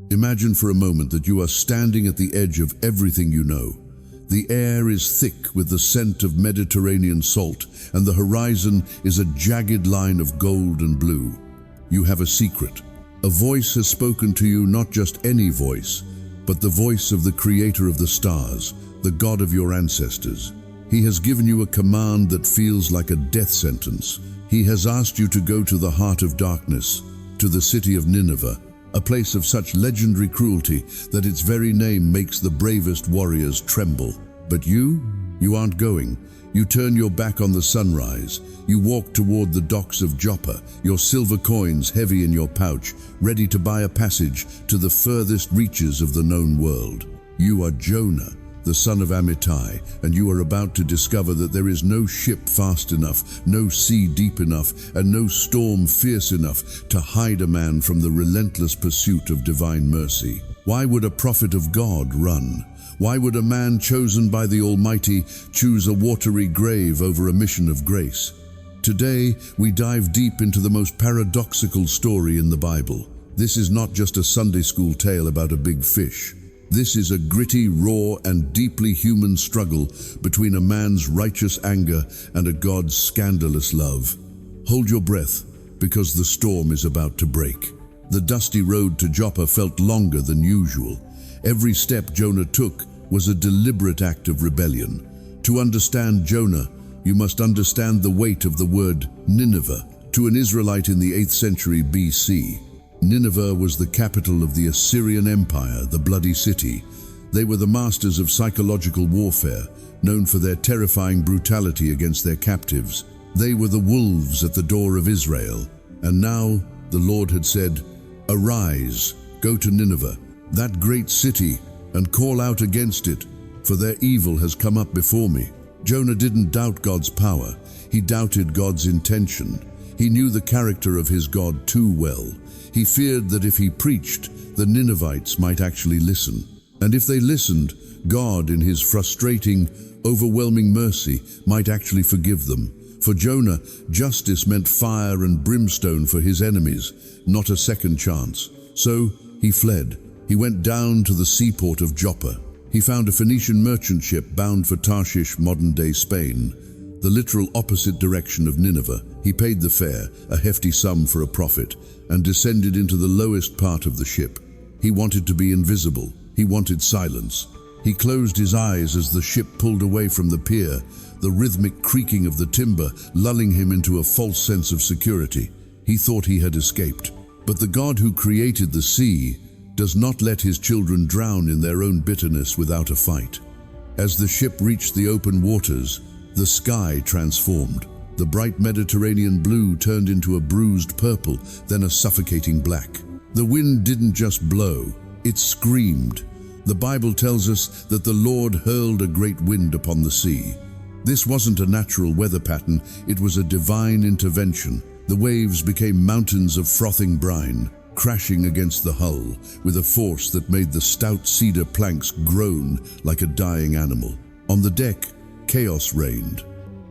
Imagine for a moment that you are standing at the edge of everything you know. The air is thick with the scent of Mediterranean salt, and the horizon is a jagged line of gold and blue. You have a secret. A voice has spoken to you, not just any voice, but the voice of the creator of the stars, the God of your ancestors. He has given you a command that feels like a death sentence. He has asked you to go to the heart of darkness, to the city of Nineveh, a place of such legendary cruelty that its very name makes the bravest warriors tremble. But you aren't going. You turn your back on the sunrise. You walk toward the docks of Joppa, your silver coins heavy in your pouch, ready to buy a passage to the furthest reaches of the known world. You are Jonah, the son of Amittai, and you are about to discover that there is no ship fast enough, no sea deep enough, and no storm fierce enough to hide a man from the relentless pursuit of divine mercy. Why would a prophet of God run? Why would a man chosen by the Almighty choose a watery grave over a mission of grace? Today, we dive deep into the most paradoxical story in the Bible. This is not just a Sunday school tale about a big fish. This is a gritty, raw, and deeply human struggle between a man's righteous anger and a God's scandalous love. Hold your breath, because the storm is about to break. The dusty road to Joppa felt longer than usual. Every step Jonah took was a deliberate act of rebellion. To understand Jonah, you must understand the weight of the word Nineveh. To an Israelite in the 8th century BC, Nineveh was the capital of the Assyrian Empire, the bloody city. They were the masters of psychological warfare, known for their terrifying brutality against their captives. They were the wolves at the door of Israel. And now the Lord had said, "Arise, go to Nineveh, that great city, and call out against it, for their evil has come up before me." Jonah didn't doubt God's power. He doubted God's intention. He knew the character of his God too well. He feared that if he preached, the Ninevites might actually listen. And if they listened, God, in his frustrating, overwhelming mercy, might actually forgive them. For Jonah, justice meant fire and brimstone for his enemies, not a second chance. So he fled. He went down to the seaport of Joppa. He found a Phoenician merchant ship bound for Tarshish, modern-day Spain, the literal opposite direction of Nineveh. He paid the fare, a hefty sum for a profit, and descended into the lowest part of the ship. He wanted to be invisible. He wanted silence. He closed his eyes as the ship pulled away from the pier, the rhythmic creaking of the timber lulling him into a false sense of security. He thought he had escaped. But the God who created the sea does not let his children drown in their own bitterness without a fight. As the ship reached the open waters, the sky transformed. The bright Mediterranean blue turned into a bruised purple, then a suffocating black. The wind didn't just blow, it screamed. The Bible tells us that the Lord hurled a great wind upon the sea. This wasn't a natural weather pattern, it was a divine intervention. The waves became mountains of frothing brine, crashing against the hull with a force that made the stout cedar planks groan like a dying animal. On the deck, chaos reigned.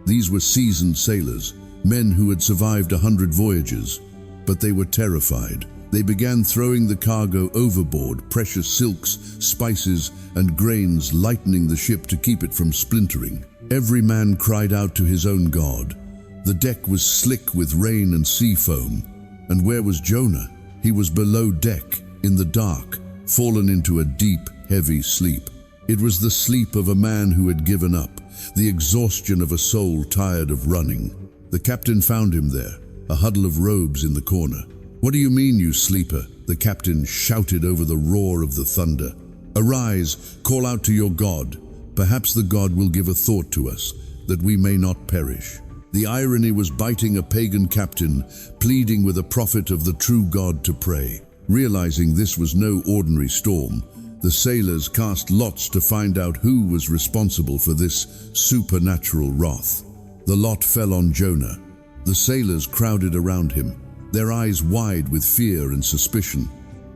These were seasoned sailors, men who had survived 100 voyages, but they were terrified. They began throwing the cargo overboard, precious silks, spices, and grains lightening the ship to keep it from splintering. Every man cried out to his own God. The deck was slick with rain and sea foam. And where was Jonah? He was below deck, in the dark, fallen into a deep, heavy sleep. It was the sleep of a man who had given up, the exhaustion of a soul tired of running. The captain found him there, a huddle of robes in the corner. "What do you mean, you sleeper?" the captain shouted over the roar of the thunder. "Arise, call out to your God. Perhaps the God will give a thought to us, that we may not perish." The irony was biting a pagan captain, pleading with a prophet of the true God to pray. Realizing this was no ordinary storm, the sailors cast lots to find out who was responsible for this supernatural wrath. The lot fell on Jonah. The sailors crowded around him, their eyes wide with fear and suspicion.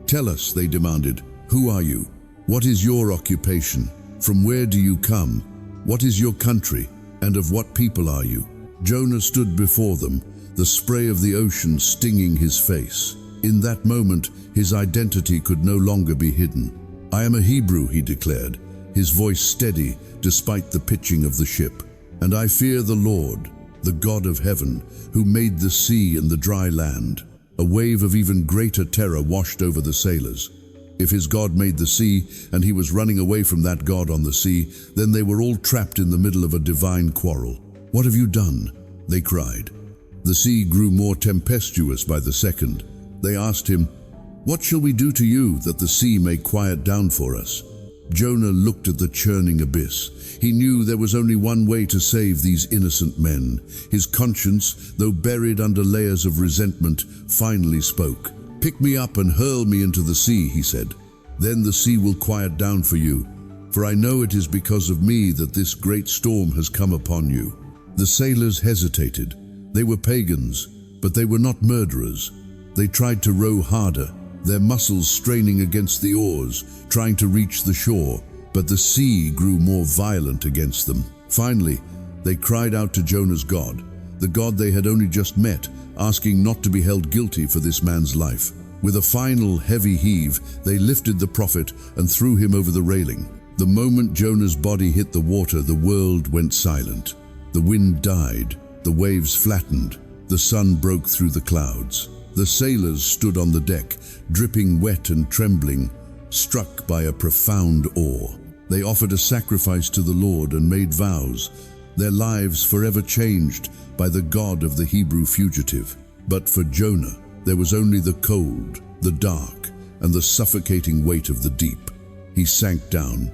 "Tell us," they demanded, "who are you? What is your occupation? From where do you come? What is your country? And of what people are you?" Jonah stood before them, the spray of the ocean stinging his face. In that moment, his identity could no longer be hidden. "I am a Hebrew," he declared, his voice steady despite the pitching of the ship. "And I fear the Lord, the God of heaven, who made the sea and the dry land." A wave of even greater terror washed over the sailors. If his God made the sea, and he was running away from that God on the sea, then they were all trapped in the middle of a divine quarrel. "What have you done?" they cried. The sea grew more tempestuous by the second. They asked him, "What shall we do to you that the sea may quiet down for us?" Jonah looked at the churning abyss. He knew there was only one way to save these innocent men. His conscience, though buried under layers of resentment, finally spoke. "Pick me up and hurl me into the sea," he said. "Then the sea will quiet down for you, for I know it is because of me that this great storm has come upon you." The sailors hesitated. They were pagans, but they were not murderers. They tried to row harder, their muscles straining against the oars, trying to reach the shore, but the sea grew more violent against them. Finally, they cried out to Jonah's God, the God they had only just met, asking not to be held guilty for this man's life. With a final heavy heave, they lifted the prophet and threw him over the railing. The moment Jonah's body hit the water, the world went silent. The wind died, the waves flattened, the sun broke through the clouds. The sailors stood on the deck, dripping wet and trembling, struck by a profound awe. They offered a sacrifice to the Lord and made vows, their lives forever changed by the God of the Hebrew fugitive. But for Jonah, there was only the cold, the dark, and the suffocating weight of the deep. He sank down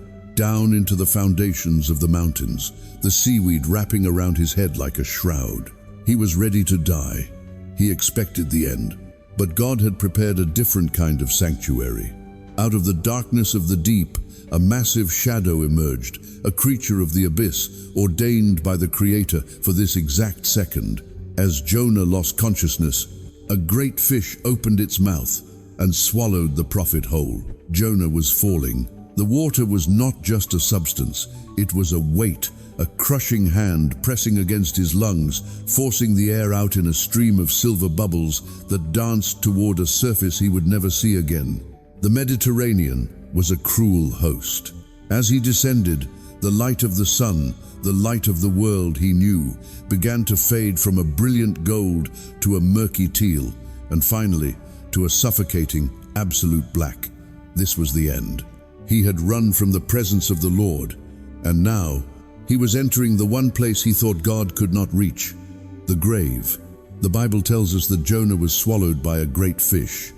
into the foundations of the mountains, the seaweed wrapping around his head like a shroud. He was ready to die. He expected the end, but God had prepared a different kind of sanctuary. Out of the darkness of the deep, a massive shadow emerged, a creature of the abyss, ordained by the Creator for this exact second. As Jonah lost consciousness, a great fish opened its mouth and swallowed the prophet whole. Jonah was falling. The water was not just a substance, it was a weight, a crushing hand pressing against his lungs, forcing the air out in a stream of silver bubbles that danced toward a surface he would never see again. The Mediterranean was a cruel host. As he descended, the light of the sun, the light of the world he knew, began to fade from a brilliant gold to a murky teal, and finally to a suffocating, absolute black. This was the end. He had run from the presence of the Lord, and now he was entering the one place he thought God could not reach, the grave. The Bible tells us that Jonah was swallowed by a great fish.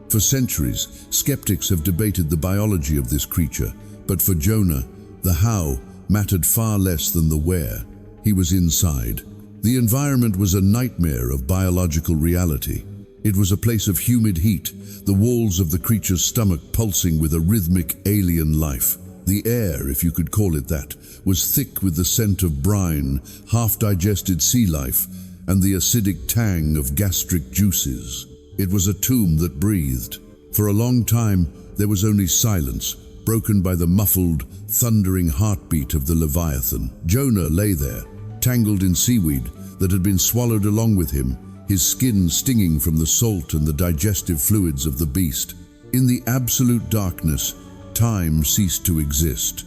For centuries, skeptics have debated the biology of this creature, but for Jonah, the how mattered far less than the where. He was inside. The environment was a nightmare of biological reality. It was a place of humid heat, the walls of the creature's stomach pulsing with a rhythmic alien life. The air, if you could call it that, was thick with the scent of brine, half-digested sea life, and the acidic tang of gastric juices. It was a tomb that breathed. For a long time, there was only silence, broken by the muffled, thundering heartbeat of the Leviathan. Jonah lay there, tangled in seaweed that had been swallowed along with him, his skin stinging from the salt and the digestive fluids of the beast. In the absolute darkness, time ceased to exist.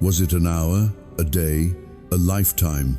Was it an hour, a day, a lifetime?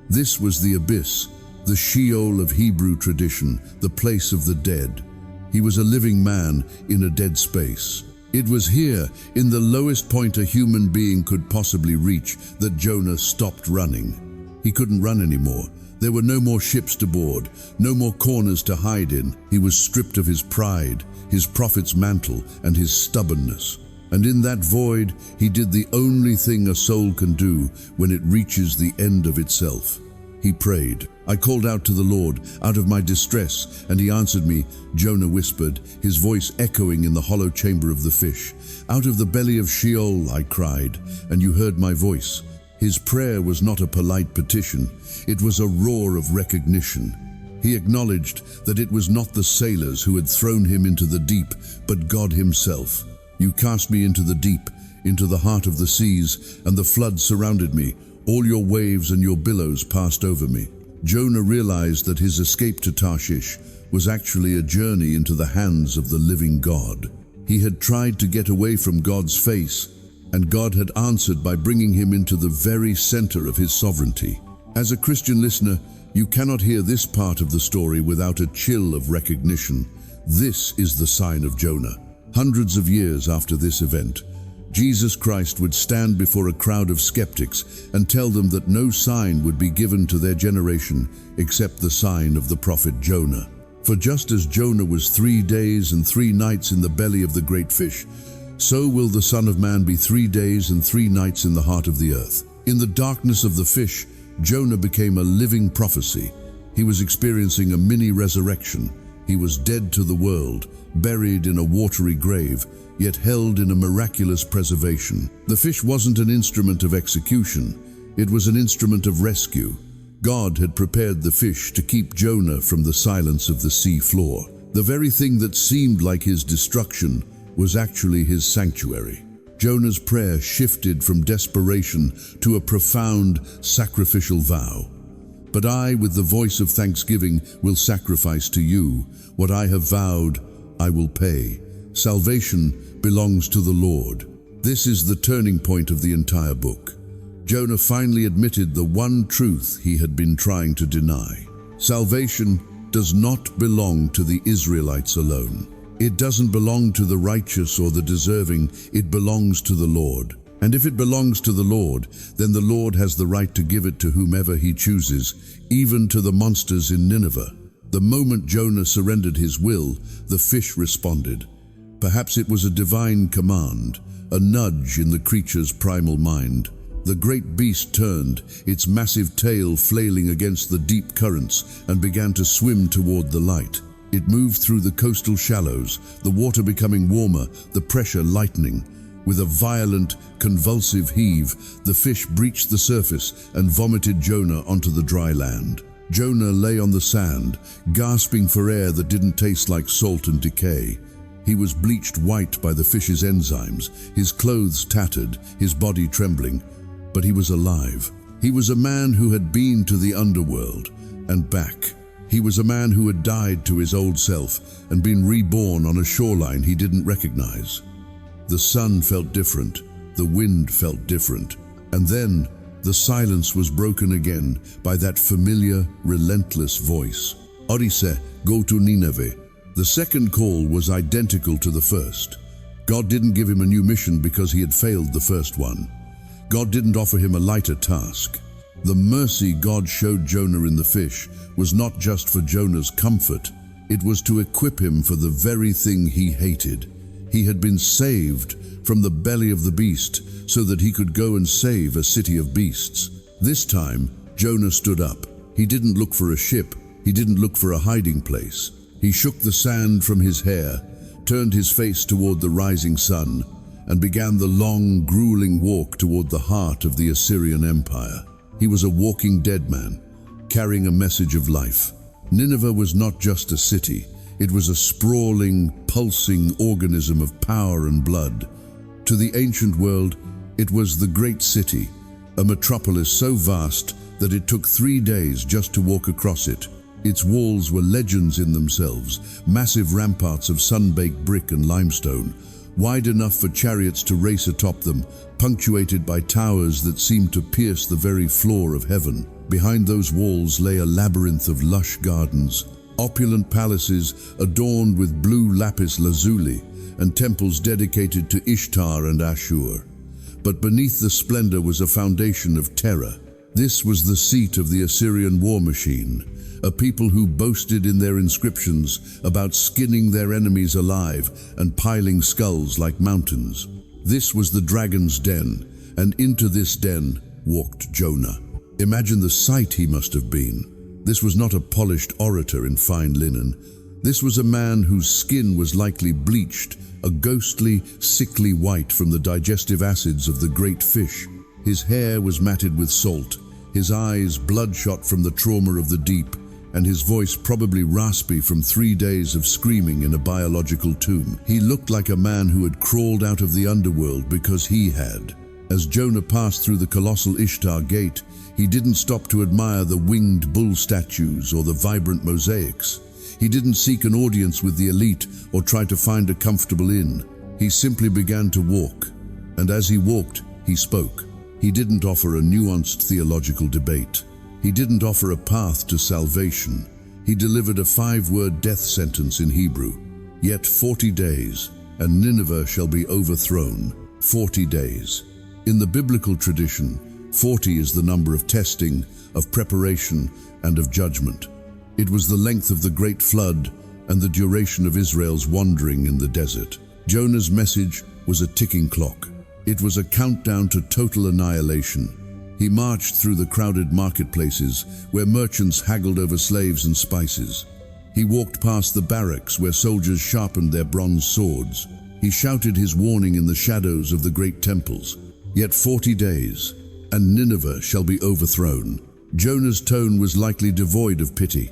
This was the abyss, the Sheol of Hebrew tradition, the place of the dead. He was a living man in a dead space. It was here, in the lowest point a human being could possibly reach, that Jonah stopped running. He couldn't run anymore. There were no more ships to board, no more corners to hide in. He was stripped of his pride, his prophet's mantle, and his stubbornness. And in that void, he did the only thing a soul can do when it reaches the end of itself. He prayed. I called out to the Lord out of my distress, and he answered me, Jonah whispered, his voice echoing in the hollow chamber of the fish. Out of the belly of Sheol I cried, and you heard my voice. His prayer was not a polite petition, it was a roar of recognition. He acknowledged that it was not the sailors who had thrown him into the deep, but God himself. You cast me into the deep, into the heart of the seas, and the flood surrounded me. All your waves and your billows passed over me. Jonah realized that his escape to Tarshish was actually a journey into the hands of the living God. He had tried to get away from God's face, and God had answered by bringing him into the very center of his sovereignty. As a Christian listener, you cannot hear this part of the story without a chill of recognition. This is the sign of Jonah. Hundreds of years after this event, Jesus Christ would stand before a crowd of skeptics and tell them that no sign would be given to their generation except the sign of the prophet Jonah. For just as Jonah was 3 days and 3 nights in the belly of the great fish, so will the Son of Man be 3 days and 3 nights in the heart of the earth. In the darkness of the fish, Jonah became a living prophecy. He was experiencing a mini-resurrection. He was dead to the world, buried in a watery grave, yet held in a miraculous preservation. The fish wasn't an instrument of execution. It was an instrument of rescue. God had prepared the fish to keep Jonah from the silence of the sea floor. The very thing that seemed like his destruction was actually his sanctuary. Jonah's prayer shifted from desperation to a profound sacrificial vow. But I, with the voice of thanksgiving, will sacrifice to you. What I have vowed, I will pay. Salvation belongs to the Lord. This is the turning point of the entire book. Jonah finally admitted the one truth he had been trying to deny. Salvation does not belong to the Israelites alone. It doesn't belong to the righteous or the deserving. It belongs to the Lord. And if it belongs to the Lord, then the Lord has the right to give it to whomever he chooses, even to the monsters in Nineveh. The moment Jonah surrendered his will, the fish responded. Perhaps it was a divine command, a nudge in the creature's primal mind. The great beast turned, its massive tail flailing against the deep currents, and began to swim toward the light. It moved through the coastal shallows, the water becoming warmer, the pressure lightening. With a violent, convulsive heave, the fish breached the surface and vomited Jonah onto the dry land. Jonah lay on the sand, gasping for air that didn't taste like salt and decay. He was bleached white by the fish's enzymes, his clothes tattered, his body trembling. But he was alive. He was a man who had been to the underworld and back. He was a man who had died to his old self and been reborn on a shoreline he didn't recognize. The sun felt different, the wind felt different, and then the silence was broken again by that familiar, relentless voice. Orise, go to Nineveh. The second call was identical to the first. God didn't give him a new mission because he had failed the first one. God didn't offer him a lighter task. The mercy God showed Jonah in the fish was not just for Jonah's comfort, it was to equip him for the very thing he hated. He had been saved from the belly of the beast so that he could go and save a city of beasts. This time, Jonah stood up. He didn't look for a ship, he didn't look for a hiding place. He shook the sand from his hair, turned his face toward the rising sun, and began the long, grueling walk toward the heart of the Assyrian Empire. He was a walking dead man, carrying a message of life. Nineveh was not just a city, it was a sprawling, pulsing organism of power and blood. To the ancient world, it was the great city, a metropolis so vast that it took 3 days just to walk across it. Its walls were legends in themselves, massive ramparts of sun-baked brick and limestone, wide enough for chariots to race atop them, punctuated by towers that seemed to pierce the very floor of heaven. Behind those walls lay a labyrinth of lush gardens, opulent palaces adorned with blue lapis lazuli, and temples dedicated to Ishtar and Ashur. But beneath the splendor was a foundation of terror. This was the seat of the Assyrian war machine, a people who boasted in their inscriptions about skinning their enemies alive and piling skulls like mountains. This was the dragon's den, and into this den walked Jonah. Imagine the sight he must have been. This was not a polished orator in fine linen. This was a man whose skin was likely bleached, a ghostly, sickly white from the digestive acids of the great fish. His hair was matted with salt, his eyes bloodshot from the trauma of the deep, and his voice probably raspy from 3 days of screaming in a biological tomb. He looked like a man who had crawled out of the underworld because he had. As Jonah passed through the colossal Ishtar gate, he didn't stop to admire the winged bull statues or the vibrant mosaics. He didn't seek an audience with the elite or try to find a comfortable inn. He simply began to walk, and as he walked, he spoke. He didn't offer a nuanced theological debate. He didn't offer a path to salvation. He delivered a 5-word death sentence in Hebrew. Yet 40 days, and Nineveh shall be overthrown. 40 days. In the biblical tradition, 40 is the number of testing, of preparation, and of judgment. It was the length of the great flood and the duration of Israel's wandering in the desert. Jonah's message was a ticking clock. It was a countdown to total annihilation. He marched through the crowded marketplaces where merchants haggled over slaves and spices. He walked past the barracks where soldiers sharpened their bronze swords. He shouted his warning in the shadows of the great temples. Yet 40 days, and Nineveh shall be overthrown. Jonah's tone was likely devoid of pity.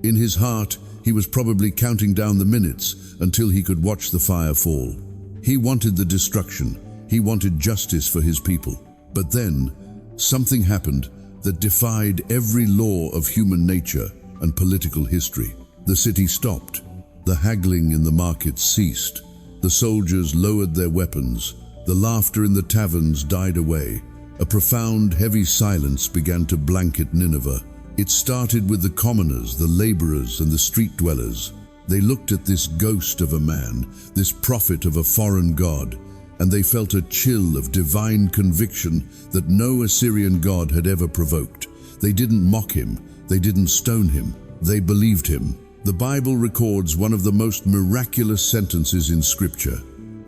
In his heart, he was probably counting down the minutes until he could watch the fire fall. He wanted the destruction. He wanted justice for his people. But then, something happened that defied every law of human nature and political history. The city stopped. The haggling in the markets ceased. The soldiers lowered their weapons. The laughter in the taverns died away. A profound, heavy silence began to blanket Nineveh. It started with the commoners, the laborers, and the street dwellers. They looked at this ghost of a man, this prophet of a foreign god, and they felt a chill of divine conviction that no Assyrian god had ever provoked. They didn't mock him. They didn't stone him. They believed him. The Bible records one of the most miraculous sentences in Scripture.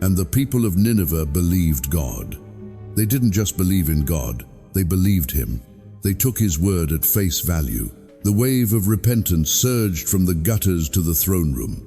And the people of Nineveh believed God. They didn't just believe in God, they believed him. They took his word at face value. The wave of repentance surged from the gutters to the throne room.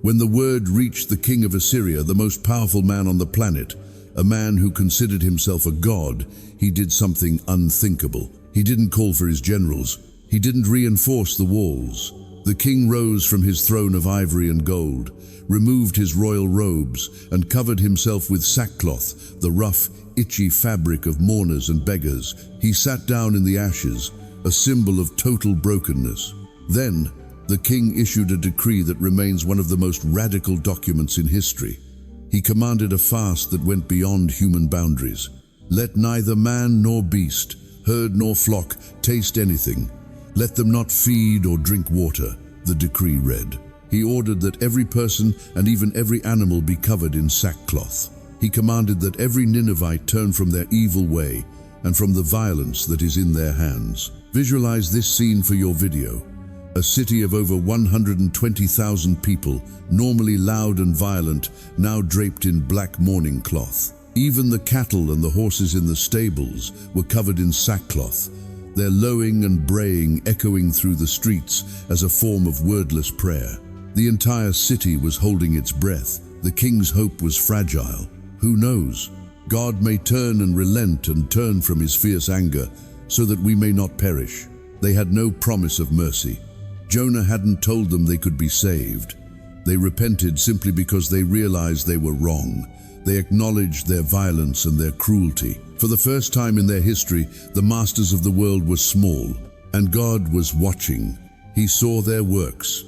When the word reached the king of Assyria, the most powerful man on the planet, a man who considered himself a god, he did something unthinkable. He didn't call for his generals. He didn't reinforce the walls. The king rose from his throne of ivory and gold, removed his royal robes, and covered himself with sackcloth, the rough, itchy fabric of mourners and beggars. He sat down in the ashes, a symbol of total brokenness. Then, the king issued a decree that remains one of the most radical documents in history. He commanded a fast that went beyond human boundaries. Let neither man nor beast, herd nor flock, taste anything. Let them not feed or drink water, the decree read. He ordered that every person and even every animal be covered in sackcloth. He commanded that every Ninevite turn from their evil way and from the violence that is in their hands. Visualize this scene for your video. A city of over 120,000 people, normally loud and violent, now draped in black mourning cloth. Even the cattle and the horses in the stables were covered in sackcloth, their lowing and braying echoing through the streets as a form of wordless prayer. The entire city was holding its breath. The king's hope was fragile. Who knows? God may turn and relent and turn from his fierce anger so that we may not perish. They had no promise of mercy. Jonah hadn't told them they could be saved. They repented simply because they realized they were wrong. They acknowledged their violence and their cruelty. For the first time in their history, the masters of the world were small, and God was watching. He saw their works.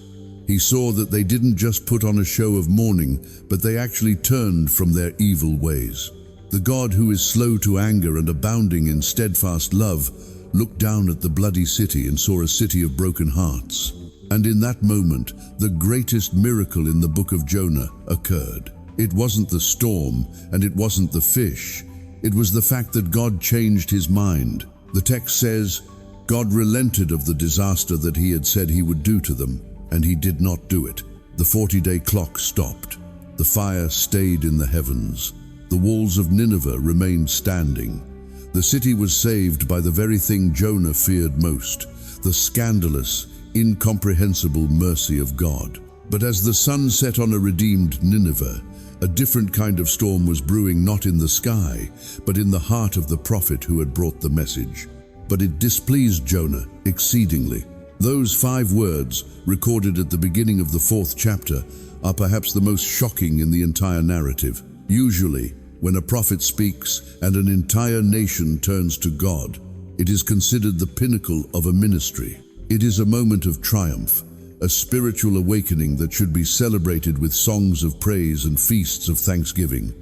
He saw that they didn't just put on a show of mourning, but they actually turned from their evil ways. The God who is slow to anger and abounding in steadfast love looked down at the bloody city and saw a city of broken hearts. And in that moment, the greatest miracle in the book of Jonah occurred. It wasn't the storm, and it wasn't the fish. It was the fact that God changed his mind. The text says, God relented of the disaster that he had said he would do to them, and he did not do it. The 40-day clock stopped. The fire stayed in the heavens. The walls of Nineveh remained standing. The city was saved by the very thing Jonah feared most, the scandalous, incomprehensible mercy of God. But as the sun set on a redeemed Nineveh, a different kind of storm was brewing, not in the sky, but in the heart of the prophet who had brought the message. But it displeased Jonah exceedingly. Those 5 words, recorded at the beginning of the 4th chapter, are perhaps the most shocking in the entire narrative. Usually, when a prophet speaks and an entire nation turns to God, it is considered the pinnacle of a ministry. It is a moment of triumph, a spiritual awakening that should be celebrated with songs of praise and feasts of thanksgiving.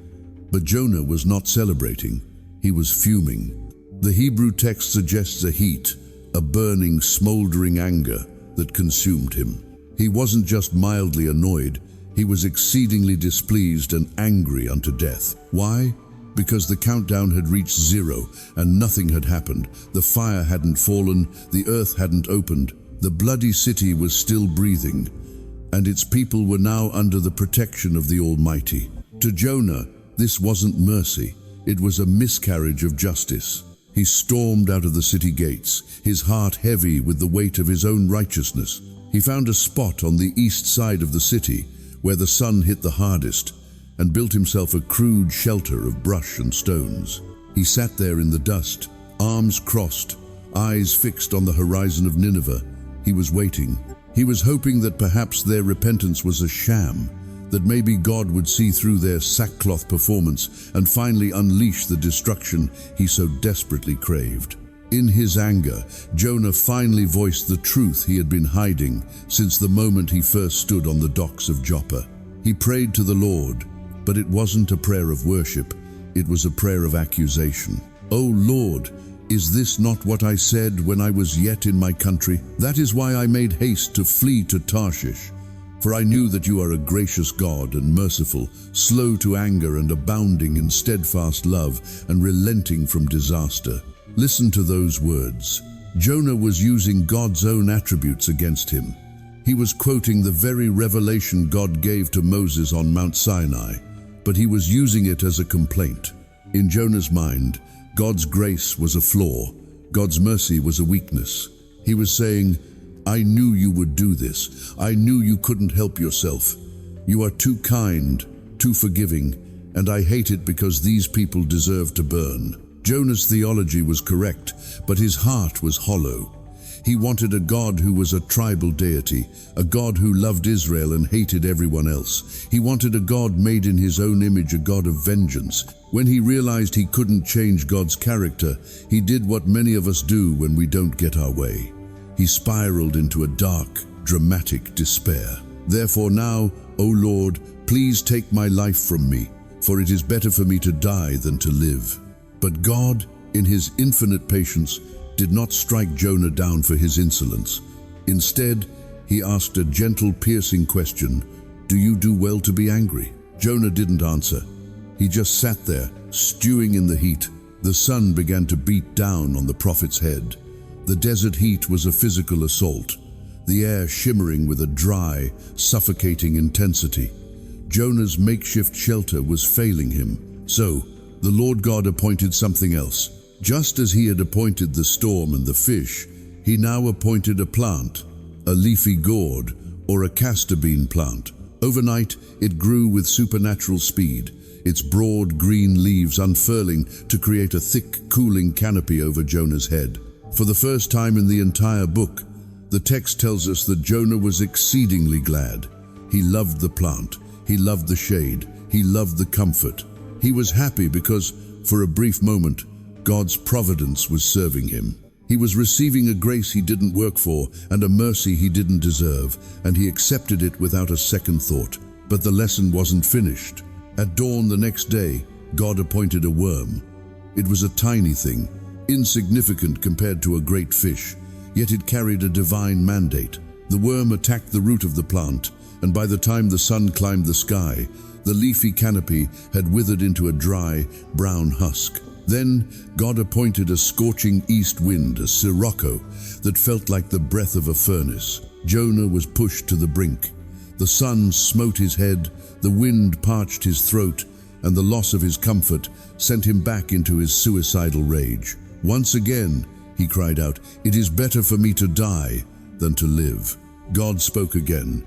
But Jonah was not celebrating, he was fuming. The Hebrew text suggests a heat, a burning, smoldering anger that consumed him. He wasn't just mildly annoyed, he was exceedingly displeased and angry unto death. Why? Because the countdown had reached 0 and nothing had happened. The fire hadn't fallen, the earth hadn't opened, the bloody city was still breathing, and its people were now under the protection of the Almighty. To Jonah, this wasn't mercy, it was a miscarriage of justice. He stormed out of the city gates, his heart heavy with the weight of his own righteousness. He found a spot on the east side of the city where the sun hit the hardest, and built himself a crude shelter of brush and stones. He sat there in the dust, arms crossed, eyes fixed on the horizon of Nineveh. He was waiting. He was hoping that perhaps their repentance was a sham, that maybe God would see through their sackcloth performance and finally unleash the destruction he so desperately craved. In his anger, Jonah finally voiced the truth he had been hiding since the moment he first stood on the docks of Joppa. He prayed to the Lord, but it wasn't a prayer of worship, it was a prayer of accusation. "O Lord, is this not what I said when I was yet in my country? That is why I made haste to flee to Tarshish. For I knew that you are a gracious God and merciful, slow to anger and abounding in steadfast love and relenting from disaster." Listen to those words. Jonah was using God's own attributes against him. He was quoting the very revelation God gave to Moses on Mount Sinai, but he was using it as a complaint. In Jonah's mind, God's grace was a flaw, God's mercy was a weakness. He was saying, "I knew you would do this. I knew you couldn't help yourself. You are too kind, too forgiving, and I hate it because these people deserve to burn." Jonah's theology was correct, but his heart was hollow. He wanted a God who was a tribal deity, a God who loved Israel and hated everyone else. He wanted a God made in his own image, a God of vengeance. When he realized he couldn't change God's character, he did what many of us do when we don't get our way. He spiraled into a dark, dramatic despair. "Therefore now, O Lord, please take my life from me, for it is better for me to die than to live." But God, in his infinite patience, did not strike Jonah down for his insolence. Instead, he asked a gentle, piercing question, "Do you do well to be angry?" Jonah didn't answer. He just sat there, stewing in the heat. The sun began to beat down on the prophet's head. The desert heat was a physical assault, the air shimmering with a dry, suffocating intensity. Jonah's makeshift shelter was failing him. So, the Lord God appointed something else. Just as he had appointed the storm and the fish, he now appointed a plant, a leafy gourd, or a castor bean plant. Overnight, it grew with supernatural speed, its broad green leaves unfurling to create a thick, cooling canopy over Jonah's head. For the first time in the entire book, the text tells us that Jonah was exceedingly glad. He loved the plant, he loved the shade, he loved the comfort. He was happy because, for a brief moment, God's providence was serving him. He was receiving a grace he didn't work for and a mercy he didn't deserve, and he accepted it without a second thought. But the lesson wasn't finished. At dawn the next day, God appointed a worm. It was a tiny thing, insignificant compared to a great fish, yet it carried a divine mandate. The worm attacked the root of the plant, and by the time the sun climbed the sky, the leafy canopy had withered into a dry, brown husk. Then God appointed a scorching east wind, a sirocco, that felt like the breath of a furnace. Jonah was pushed to the brink. The sun smote his head, the wind parched his throat, and the loss of his comfort sent him back into his suicidal rage. Once again, he cried out, "It is better for me to die than to live." God spoke again,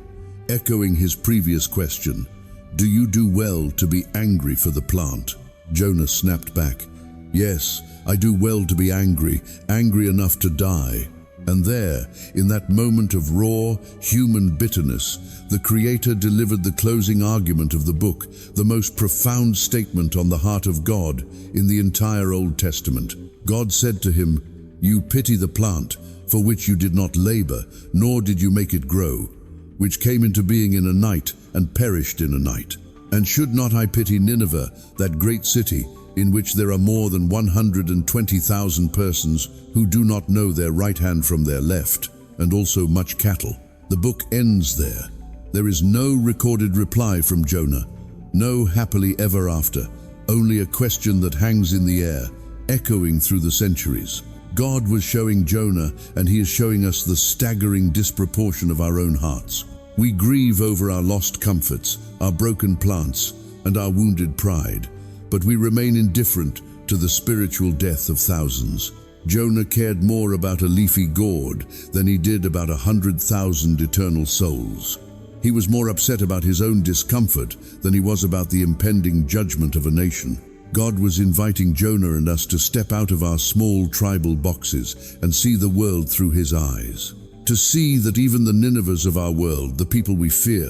echoing his previous question, "Do you do well to be angry for the plant?" Jonah snapped back, "Yes, I do well to be angry, angry enough to die." And there, in that moment of raw, human bitterness, the Creator delivered the closing argument of the book, the most profound statement on the heart of God in the entire Old Testament. God said to him, "You pity the plant, for which you did not labor, nor did you make it grow. which came into being in a night and perished in a night. And should not I pity Nineveh, that great city, in which there are more than 120,000 persons who do not know their right hand from their left, and also much cattle? The book ends there. There is no recorded reply from Jonah, no happily ever after, only a question that hangs in the air, echoing through the centuries. God was showing Jonah, and he is showing us the staggering disproportion of our own hearts. We grieve over our lost comforts, our broken plants, and our wounded pride, but we remain indifferent to the spiritual death of thousands. Jonah cared more about a leafy gourd than he did about 100,000 eternal souls. He was more upset about his own discomfort than he was about the impending judgment of a nation. God was inviting Jonah and us to step out of our small tribal boxes and see the world through his eyes. To see that even the Ninevehs of our world, the people we fear,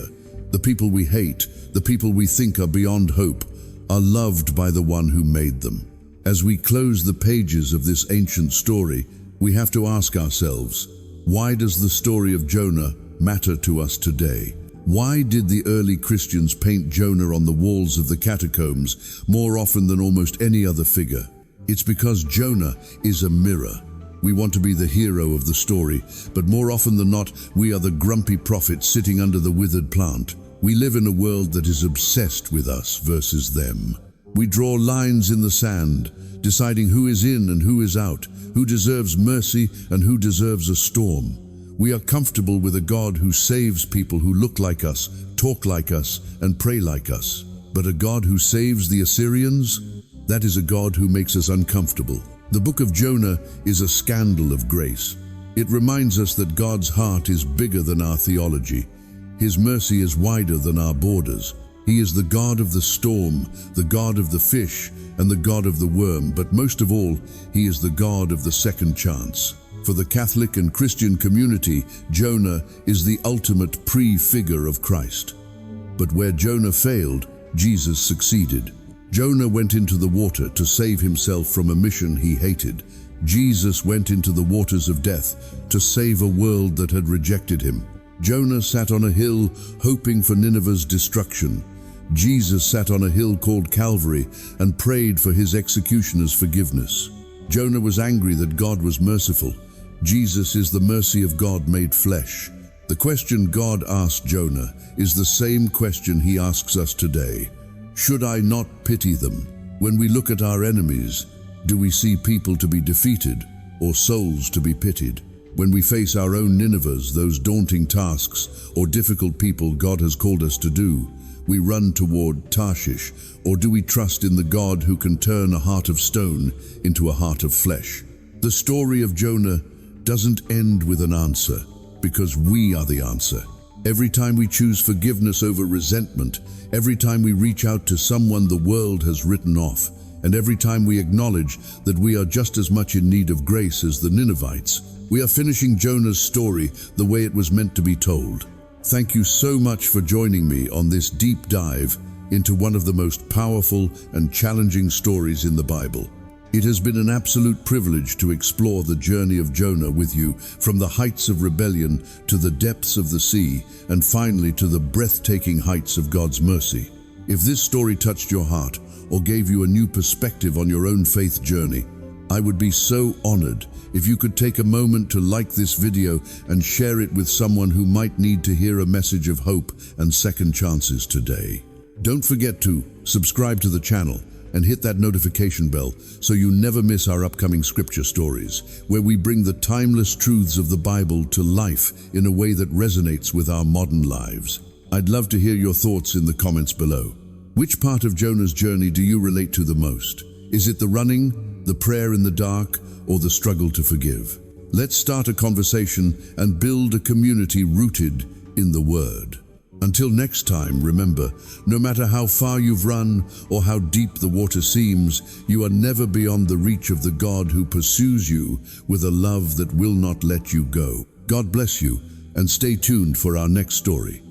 the people we hate, the people we think are beyond hope, are loved by the one who made them. As we close the pages of this ancient story, we have to ask ourselves, why does the story of Jonah matter to us today? Why did the early Christians paint Jonah on the walls of the catacombs more often than almost any other figure? It's because Jonah is a mirror. We want to be the hero of the story, but more often than not, we are the grumpy prophet sitting under the withered plant. We live in a world that is obsessed with us versus them. We draw lines in the sand, deciding who is in and who is out, who deserves mercy and who deserves a storm. We are comfortable with a God who saves people who look like us, talk like us, and pray like us. But a God who saves the Assyrians? That is a God who makes us uncomfortable. The book of Jonah is a scandal of grace. It reminds us that God's heart is bigger than our theology. His mercy is wider than our borders. He is the God of the storm, the God of the fish, and the God of the worm, but most of all, he is the God of the second chance. For the Catholic and Christian community, Jonah is the ultimate prefigure of Christ. But where Jonah failed, Jesus succeeded. Jonah went into the water to save himself from a mission he hated. Jesus went into the waters of death to save a world that had rejected him. Jonah sat on a hill hoping for Nineveh's destruction. Jesus sat on a hill called Calvary and prayed for his executioner's forgiveness. Jonah was angry that God was merciful. Jesus is the mercy of God made flesh. The question God asked Jonah is the same question he asks us today. Should I not pity them? When we look at our enemies, do we see people to be defeated or souls to be pitied? When we face our own Ninevehs, those daunting tasks or difficult people God has called us to do, we run toward Tarshish, or do we trust in the God who can turn a heart of stone into a heart of flesh? The story of Jonah doesn't end with an answer, because we are the answer. Every time we choose forgiveness over resentment, every time we reach out to someone the world has written off, and every time we acknowledge that we are just as much in need of grace as the Ninevites, we are finishing Jonah's story the way it was meant to be told. Thank you so much for joining me on this deep dive into one of the most powerful and challenging stories in the Bible. It has been an absolute privilege to explore the journey of Jonah with you, from the heights of rebellion to the depths of the sea, and finally to the breathtaking heights of God's mercy. If this story touched your heart or gave you a new perspective on your own faith journey, I would be so honored if you could take a moment to like this video and share it with someone who might need to hear a message of hope and second chances today. Don't forget to subscribe to the channel and hit that notification bell so you never miss our upcoming scripture stories, where we bring the timeless truths of the Bible to life in a way that resonates with our modern lives. I'd love to hear your thoughts in the comments below. Which part of Jonah's journey do you relate to the most? Is it the running, the prayer in the dark, or the struggle to forgive? Let's start a conversation and build a community rooted in the Word. Until next time, remember, no matter how far you've run or how deep the water seems, you are never beyond the reach of the God who pursues you with a love that will not let you go. God bless you, and stay tuned for our next story.